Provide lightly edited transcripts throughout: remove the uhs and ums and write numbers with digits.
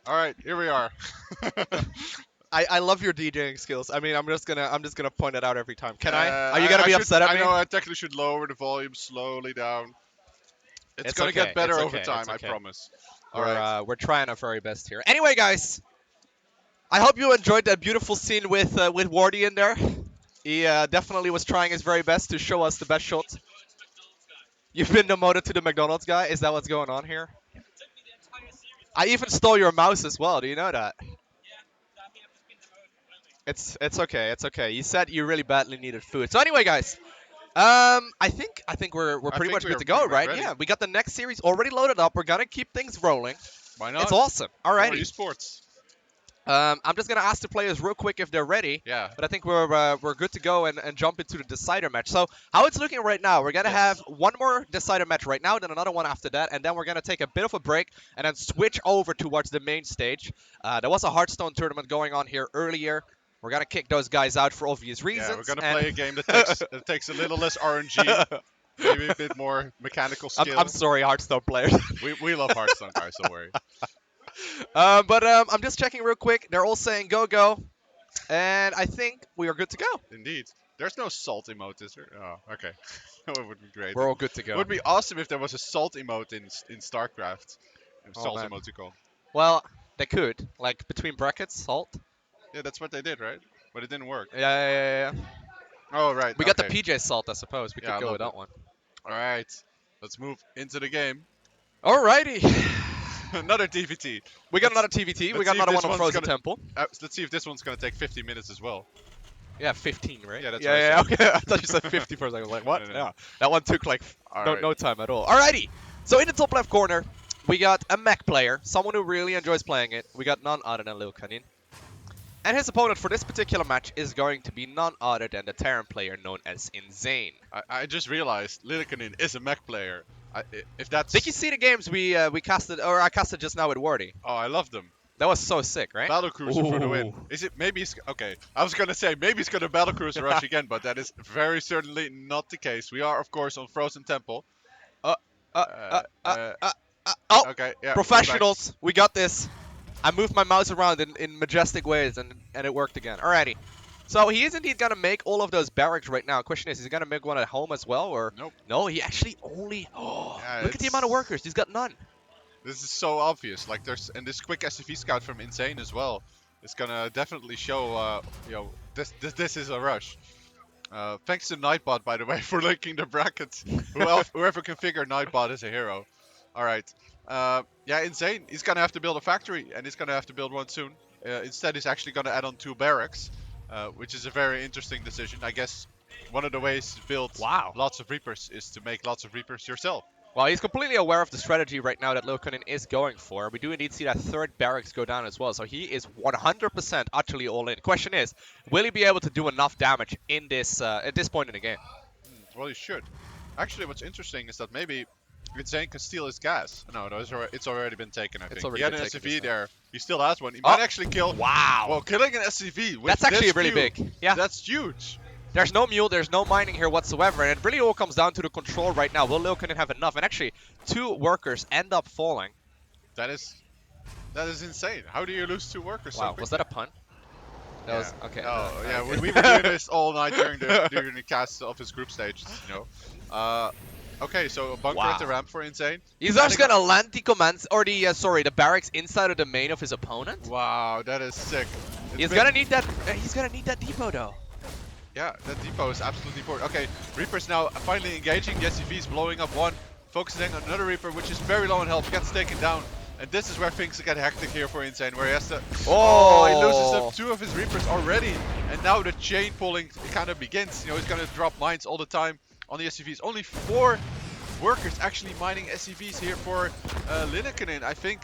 All right, here we are. I love your DJing skills. I mean, I'm just gonna point it out every time. Can I? Are you gonna I be should. upset at I me? know. I technically should lower the volume slowly down. It's It's gonna get okay. It's better over okay. It's time. I okay. promise. All We're right. uh, we're trying our very best here. Anyway, guys, I hope you enjoyed that beautiful scene with Wardy in there. He definitely was trying his very best to show us the best shots. You've been demoted to the McDonald's guy. Is that what's going on here? I even stole your mouse as well. Do you know that? It's okay. It's okay. You said you really badly needed food. So anyway, guys, I think we're I pretty think much we good are to pretty go, much right? ready. Yeah, we got the next series already loaded up. We're gonna keep things rolling. Why It's not? awesome. More Alrighty. esports. I'm just gonna ask the players real quick if they're ready. Yeah. But I think we're good to go and jump into the decider match. So how it's looking right now, we're gonna have Yes. one more decider match right now, then another one after that, and then we're gonna take a bit of a break and then switch over towards the main stage. There was a Hearthstone tournament going on here earlier. We're gonna kick those guys out for obvious Yeah, we're reasons, gonna and play a game that takes a little less RNG, maybe a bit more mechanical I'm skill. sorry, Hearthstone players. We love Hearthstone, guys. Don't worry. But I'm just checking real quick. They're all saying go go, and I think we are good to go. Indeed. There's no salt emote, is there? Oh, okay. That would be great. We're all good to It go. would be awesome if there was a salt emote in StarCraft. Oh Salt man. emoticon. Well, they could like between brackets, salt. Yeah, that's what they did, right? But it didn't work. Yeah, yeah, yeah, yeah. Oh, right. We got the Okay. PJ salt, I suppose. We Yeah, could I go with loved it. that one. All right. Let's move into the game. Alrighty. Another DVT. We got Let's another TVT. We let's got see if another this one on one's Frozen gonna. Temple. Let's see if this one's gonna take 50 minutes as well. Yeah, 15, right? Yeah, that's what I Yeah, yeah. said. Okay, I thought you said 50 for a second. I was like, what? No, no. Yeah, that one took like All no right. no time at all. Alrighty. So in the top left corner, we got a mech player, someone who really enjoys playing it. We got none other than Lillekanin. And his opponent for this particular match is going to be none other than the Terran player known as InZaNe. I just realized Lillekanin is a mech player. If Did you that's. see the games we casted, or I casted just now with Wardy? Oh, I love them. That was so sick, right? Battle Cruiser for the win. Ooh. Is it maybe it's okay? I was gonna say maybe it's gonna Battle Cruiser rush again, but that is very certainly not the case. We are of course on Frozen Temple. Uh, uh, uh, Uh, uh, uh, oh, okay, yeah, we're back. professionals, we got this. I moved my mouse around in majestic ways, and it worked again. Alrighty. So he is indeed gonna make all of those barracks right now. Question is he gonna make one at home as well, or Nope. no? He actually only. Oh, Yeah, look at the amount of workers. He's got none. this is so obvious. Like and this quick SCV scout from InZaNe as well. It's gonna definitely show. This is a rush. Thanks to Nightbot, by the way, for linking the brackets. Whoever configured Nightbot is a hero. All right. Yeah, InZaNe. He's gonna have to build a factory, and he's gonna have to build one soon. Instead, he's actually gonna add on 2 barracks, which is a very interesting decision. I guess one of the ways to build Wow. lots of Reapers is to make lots of Reapers yourself. Well, he's completely aware of the strategy right now that Lillekanin is going for. We do indeed see that third barracks go down as well, so he is 100% utterly all in. Question is, will he be able to do enough damage in this at this point in the game? Well, he should. Actually, what's interesting is that maybe InZaNe can steal his gas. No, it's already been taken, I think. already He had been an taken SCV just now. there. He still has one. He Oh. might actually kill. Wow. Well, killing an SCV with That's actually this really view, big. Yeah. That's huge. There's no mule, there's no mining here whatsoever, and it really all comes down to the control right now. Will Lillekanin have enough? And actually, 2 workers end up falling. That is insane. How do you lose 2 workers so Wow, quickly? was that a pun? That Yeah. was okay. Oh, yeah. okay. We were doing this all night during the cast of his group stages, you know. Okay, so a bunker at the Wow. ramp for InZaNe. He's just gonna land the commands, or the barracks inside of the main of his opponent. Wow, that is sick. He's gonna need that. He's gonna need that depot though. Yeah, that depot is absolutely important. Okay, Reaper's now finally engaging. The SCV is blowing up one, focusing on another Reaper, which is very low on health, gets taken down. And this is where things get hectic here for InZaNe, where he has to... Oh, he loses up 2 of his Reapers already. And now the chain pulling kind of begins. You know, he's going to drop mines all the time on the SCVs. Only 4 workers actually mining SCVs here for Lillekanin. I think,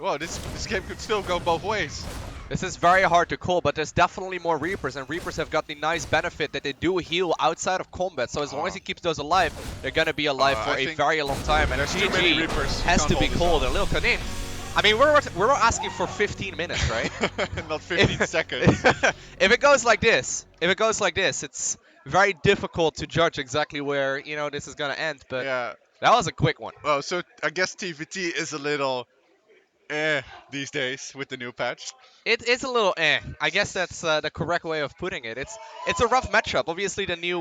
well, this game could still go both ways. This is very hard to call, but there's definitely more Reapers, and Reapers have got the nice benefit that they do heal outside of combat. So as long as he keeps those alive, they're gonna be alive for I a think very long time. And there's too many Reapers. GG has Can't to be hold this called. up. And Lillekanin, I mean, we're asking for 15 minutes, right? Not 15 seconds. If it goes like this, it's very difficult to judge exactly where this is gonna end. But Yeah. that was a quick one. Well, so I guess TVT is a little these days with the new patch. It is a little eh. I guess that's the correct way of putting it. It's a rough matchup. Obviously, the new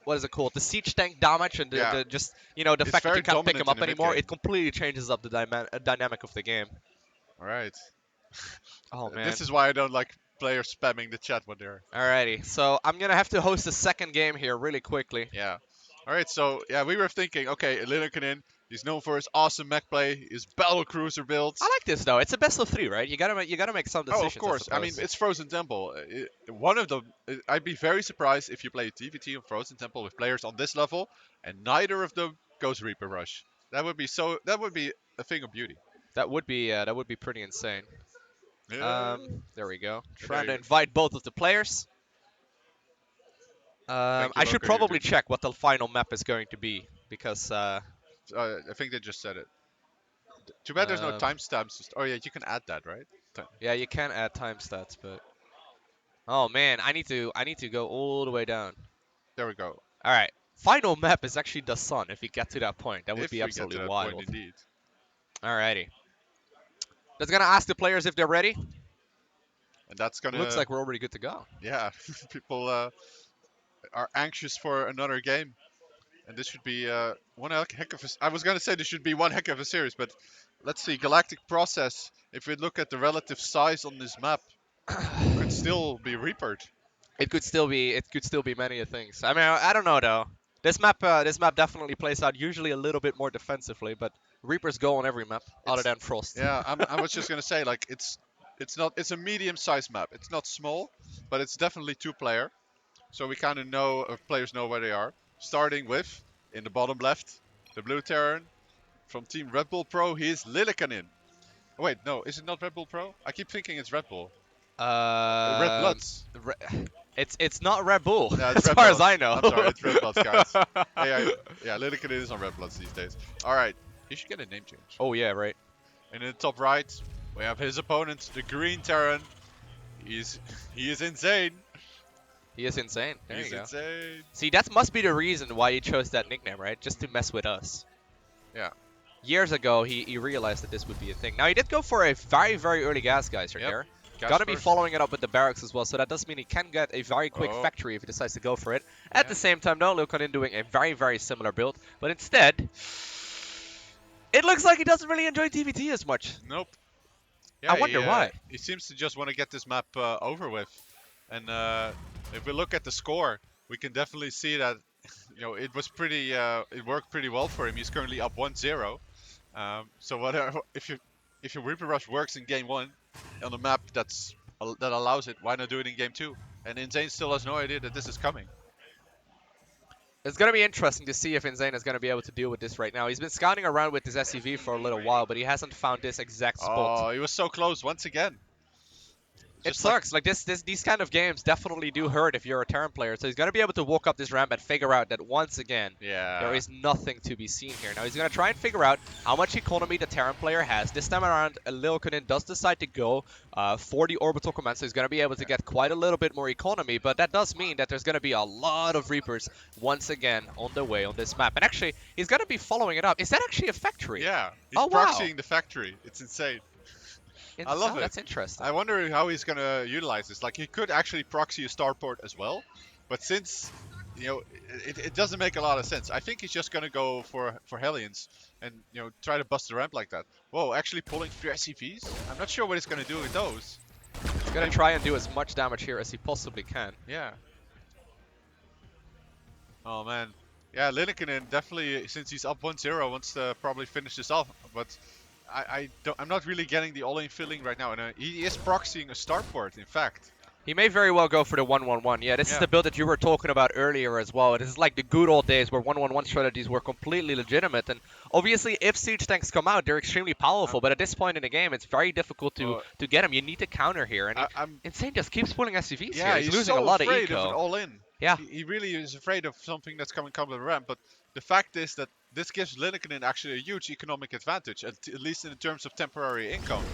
what is it called? The siege tank damage and Yeah, the just the it's fact that you very can't pick him dominant in up the mid anymore. game. It completely changes up the dynamic of the game. All right. Oh man. This is why I don't like players spamming the chat when they're. Alrighty, so I'm gonna have to host a second game here really quickly. Yeah. All right. So yeah, we were thinking, okay, Lillekanin, he's known for his awesome mech play, his battle cruiser builds. I like this though. It's a best of 3, right? You gotta make some Oh, of decisions, I course. I mean, suppose. it's Frozen Temple. One of them. I'd be very surprised if you play TVT on Frozen Temple with players on this level, and neither of them goes Reaper Rush. That would be so. That would be a thing of beauty. That would be pretty insane. Yeah. There we go. There Trying you to go. invite both of the players. Thank you, I should Loco. You're probably doing. check what the final map is going to be because I think they just said it. Too bad there's no um, timestamps. Oh yeah, you can add that, right? yeah, you can add time stats, but oh man, I need to go all the way down. There we go. All right, final map is actually the sun. If we get to that point, that would If be we get to absolutely that point, wild. indeed. Alrighty, just gonna ask the players if they're ready. And that's Looks gonna. like we're already good to go. Yeah, people are anxious for another game. And this should be one heck of a. I was gonna say this should be one heck of a series, but let's see. Galactic Process. If we look at the relative size on this map, could still be Reapered. It could still be many things. I mean, I don't know though. This map definitely plays out usually a little bit more defensively, but Reapers go on every map other It's than Frost. yeah. I was just gonna say like it's not. It's a medium-sized map. It's not small, but it's definitely two-player. So we kind of know players know where they are. Starting with in the bottom left, the blue Terran from Team Red Bull Pro. He is Lillekanin. Oh, wait, no, is it not Red Bull Pro? I keep thinking it's Red Bull. Red Um, Bloods. it's not Red Bull Yeah, it's as Red far as Bloods. I know. I'm sorry, it's Red Bloods, guys. Yeah, Lillekanin is on Red Bloods these days. All right, he should get a name change. Oh yeah, right. And in the top right, we have his opponent, the green Terran. He is InZaNe. He is insane. There He's you go. insane. See, that must be the reason why he chose that nickname, right? Just to mess with us. Yeah. Years ago, he realized that this would be a thing. Now, he did go for a very, very early gas geyser Yep. here. Gas Gonna be first. following it up with the barracks as well, so that does mean he can get a very quick Oh. factory if he decides to go for it. At Yeah. the same time, though, Lillekanin doing a very, very similar build, but instead, it looks like he doesn't really enjoy TVT as much. Nope. I wonder why. He seems to just want to get this map over with. And if we look at the score, we can definitely see that it was pretty. It worked pretty well for him. He's currently up 1-0. So whatever, if your Reaper Rush works in game 1 on a map that allows it, why not do it in game 2? And InZaNe still has no idea that this is coming. It's going to be interesting to see if InZaNe is going to be able to deal with this right now. He's been scouting around with this SCV for a little while, but he hasn't found this exact spot. Oh, he was so close once again. It Just like- sucks. Like these kind of games definitely do hurt if you're a Terran player. So he's gonna be able to walk up this ramp and figure out that once again Yeah. there is nothing to be seen here. Now he's gonna try and figure out how much economy the Terran player has. This time around, Lillekanin does decide to go for the orbital command, so he's gonna be able to get quite a little bit more economy. But that does mean that there's gonna be a lot of Reapers once again on the way on this map. And actually, he's gonna be following it up. Is that actually a factory? Yeah. He's Oh, wow. proxying the factory. It's insane. I love it. That's interesting. I wonder how he's gonna utilize this. Like he could actually proxy a starport as well, but since it doesn't make a lot of sense. I think he's just gonna go for Hellions and try to bust the ramp like that. Whoa, actually pulling 3 SCVs? I'm not sure what he's gonna do with those. He's gonna try and do as much damage here as he possibly can. Yeah. Oh man. Yeah, Lillekanin definitely, since he's up 1-0, wants to probably finish this off, but I'm not really getting the all-in feeling right now, and he is proxying a starport, in fact. He may very well go for the 1-1-1. Yeah, this is Yeah. the build that you were talking about earlier as well. This is like the good old days where 1-1-1 strategies were completely legitimate. And obviously, if siege tanks come out, they're extremely powerful. But at this point in the game, it's very difficult to get them. You need to counter here. And InZaNe just keeps pulling SCVs Yeah, here. He's losing so a lot of afraid eco. of an all-in. Yeah. He really is afraid of something that's coming up the ramp. But the fact is that this gives Lillekanin actually a huge economic advantage, at least in terms of temporary income.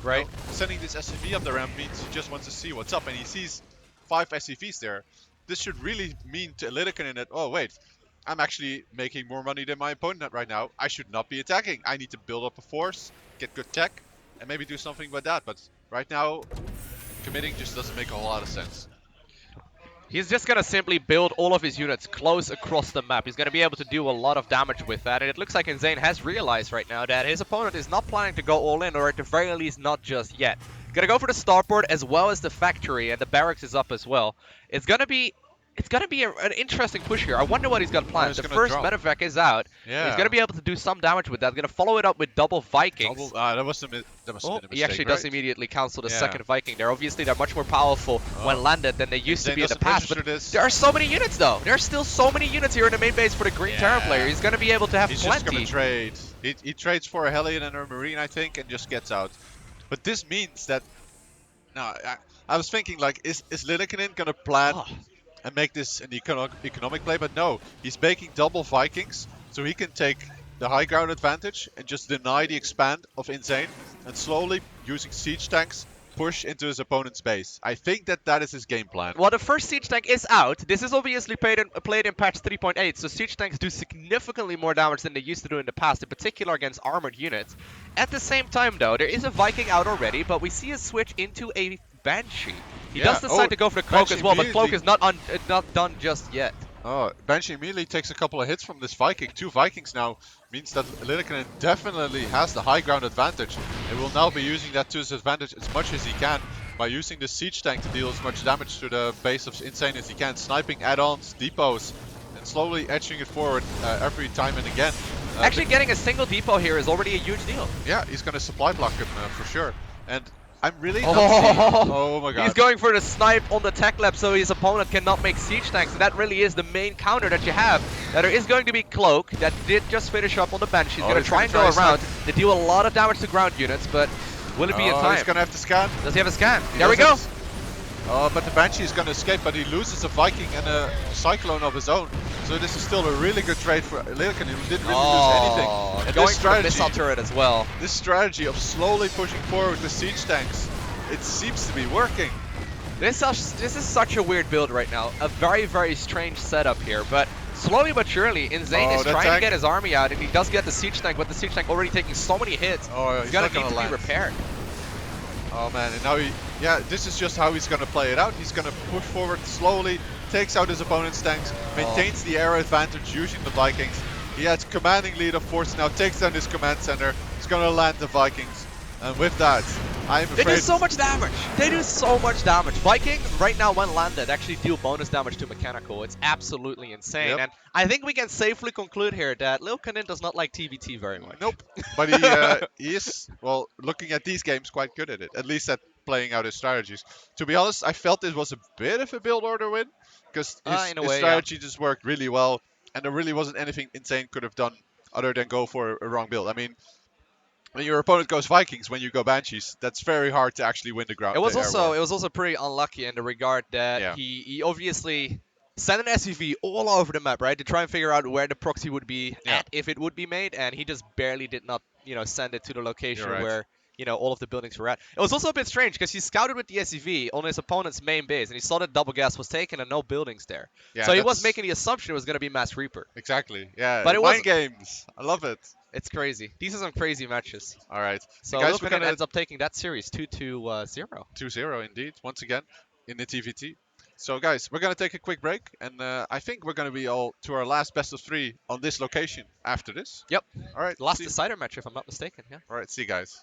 Right. Sending this SCV up the ramp means he just wants to see what's up, and he sees 5 SCVs there. This should really mean to Lillekanin that, oh wait, I'm actually making more money than my opponent right now. I should not be attacking. I need to build up a force, get good tech, and maybe do something about that. But right now, committing just doesn't make a whole lot of sense. He's just going to simply build all of his units close across the map. He's going to be able to do a lot of damage with that. And it looks like InZaNe has realized right now that his opponent is not planning to go all in, or at the very least not just yet. Going to go for the starport as well as the factory, and the barracks is up as well. It's going to be an interesting push here. I wonder what he's got planned. he's The gonna first drop. medevac is out. And he's Yeah. going to be able to do some damage with that. Going to follow it up with double Vikings. Double, that must have been a mistake, He actually does right? immediately cancel the Yeah. second Viking there. Obviously, they're much more powerful when landed than they used to InZaNe be in the doesn't past. But register this. there are so many units, though. There are still so many units here in the main base for the Green Terran player. He's going to be able to have He's just plenty. gonna trade. He trades for a Hellion and a Marine, I think, and just gets out. But this means that. No, I was thinking like, is Lillekanin gonna plan Oh, and make this an economic play? But no, he's making double Vikings, so he can take the high ground advantage and just deny the expand of InZaNe, and slowly using siege tanks push into his opponent's base. I think that is his game plan. well, the first siege tank is out. This is obviously played in patch 3.8, so siege tanks do significantly more damage than they used to do in the past, in particular against armored units. At the same time, though, there is a Viking out already, but we see a switch into a Banshee. He does decide to go for the cloak Banshee as well, but cloak immediately- is not done just yet. Oh, Banshee immediately takes a couple of hits from this Viking. 2 Vikings now means that Lillekanin definitely has the high ground advantage. He will now be using that to his advantage as much as he can by using the siege tank to deal as much damage to the base of InZaNe as he can, sniping add-ons, depots, and slowly edging it forward every time and again. Actually, getting a single depot here is already a huge deal. Yeah, he's going to supply block him for sure. And I'm really not Oh. seeing... Oh my god. He's going for the snipe on the tech lab so his opponent cannot make siege tanks. And that really is the main counter that you have. Now, there is going to be Cloak that did just finish up on the bench. He's going to he's try gonna and go try around. They deal a lot of damage to ground units, but will it be in time? He's going to have to scan. Does he have a scan? He There we go. doesn't. But the Banshee is going to escape, but he loses a Viking and a Cyclone of his own. So this is still a really good trade for Lillekanin, who didn't really lose anything. And Going this for the strategy, missile turret as well. this strategy of slowly pushing forward with siege tanks, it seems to be working. This is such a weird build right now. A very, very strange setup here, but slowly but surely, InZaNe is that trying to tank. get his army out, and he does get the siege tank, but the siege tank already taking so many hits. Oh, He's gonna not need to land. be repaired. Oh man, and now yeah, this is just how he's gonna play it out. He's gonna push forward slowly, takes out his opponent's tanks, maintains the air advantage using the Vikings. He has commanding lead of force now, takes down his command center. He's gonna land the Vikings, and with that, I'm afraid. They do so much damage. They do so much damage. Viking, right now when landed, actually deal bonus damage to mechanical. It's absolutely insane. Yep. And I think we can safely conclude here that Lillekanin does not like TVT very much. Nope. But he is, well, looking at these games, quite good at it. At least at playing out his strategies. To be honest, I felt this was a bit of a build order win, because In a his way, strategy just worked really well, and there really wasn't anything InZaNe could have done other than go for a wrong build. I mean, when your opponent goes Vikings, when you go Banshees, that's very hard to actually win the ground. It was the air war. also pretty unlucky in the regard that Yeah. he obviously sent an SUV all over the map, right, to try and figure out where the proxy would be at if it would be made, and he just barely did not, send it to the location You're right. where all of the buildings were at. It was also a bit strange because he scouted with the SUV on his opponent's main base, and he saw that double gas was taken and no buildings there. Yeah, So he was that's- making the assumption it was going to be Mass Reaper. Exactly. Yeah. But it mind wasn't. games. I love it. It's crazy. These are some crazy matches. All right. So guys, we're Lillekanin gonna ends up taking that series 2-0. 2-0 indeed, once again, in the TVT. So guys, we're going to take a quick break, and I think we're going to be all to our last best of 3 on this location after this. Yep. All right. Last see- decider match, if I'm not mistaken. Yeah. All right, see you guys.